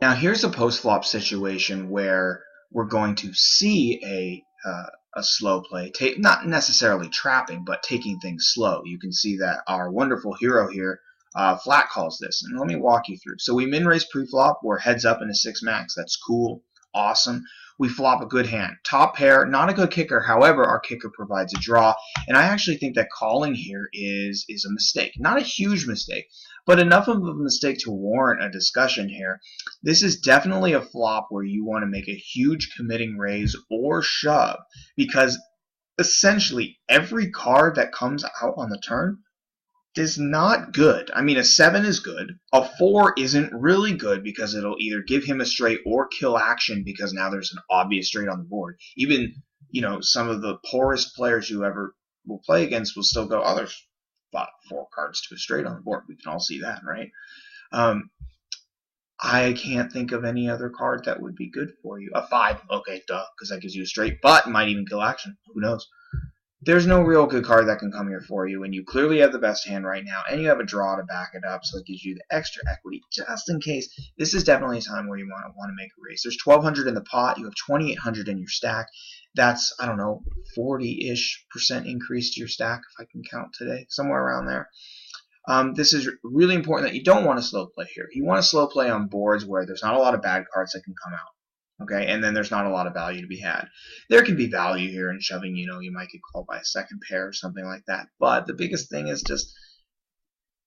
Now here's a post-flop situation where we're going to see a slow play, not necessarily trapping, but taking things slow. You can see that our wonderful hero here flat calls this, and let me walk you through. So we min raise pre-flop, we're heads up in a 6 max. That's cool, awesome. We flop a good hand. Top pair, not a good kicker. However, our kicker provides a draw, and I actually think that calling here is a mistake. Not a huge mistake, but enough of a mistake to warrant a discussion here. This is definitely a flop where you want to make a huge committing raise or shove, because essentially every card that comes out on the turn is not good. I mean, a 7 is good. A 4 isn't really good because it'll either give him a straight or kill action because now there's an obvious straight on the board. Even, some of the poorest players you ever will play against will still go, oh, there's 4 cards to a straight on the board. We can all see that, right? I can't think of any other card that would be good for you. A 5, okay, duh, because that gives you a straight, but might even kill action. Who knows? There's no real good card that can come here for you, and you clearly have the best hand right now, and you have a draw to back it up, so it gives you the extra equity just in case. This is definitely a time where you want to make a raise. There's 1,200 in the pot. You have 2,800 in your stack. That's, I don't know, 40-ish% increase to your stack, if I can count today, somewhere around there. This is really important that you don't want to slow play here. You want to slow play on boards where there's not a lot of bad cards that can come out. Okay, and then there's not a lot of value to be had. There can be value here in shoving, you might get called by a second pair or something like that. But the biggest thing is just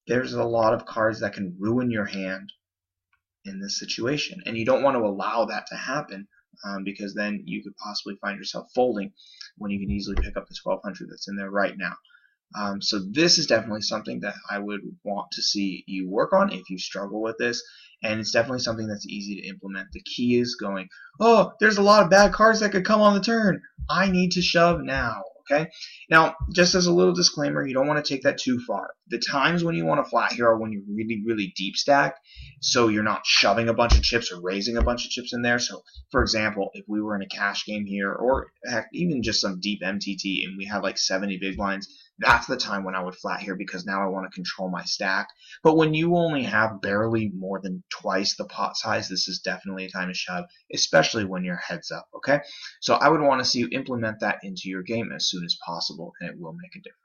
there's a lot of cards that can ruin your hand in this situation. And you don't want to allow that to happen because then you could possibly find yourself folding when you can easily pick up the 1,200 that's in there right now. So this is definitely something that I would want to see you work on if you struggle with this, and it's definitely something that's easy to implement. The key is going, oh, there's a lot of bad cards that could come on the turn. I need to shove now. Okay. Now, just as a little disclaimer, you don't want to take that too far. The times when you want to flat here are when you're really, really deep stacked, so you're not shoving a bunch of chips or raising a bunch of chips in there. So, for example, if we were in a cash game here, or heck, even just some deep MTT, and we had like 70 big blinds, that's the time when I would flat here because now I want to control my stack. But when you only have barely more than twice the pot size, this is definitely a time to shove, especially when you're heads up, okay? So I would want to see you implement that into your game as soon as possible, and it will make a difference.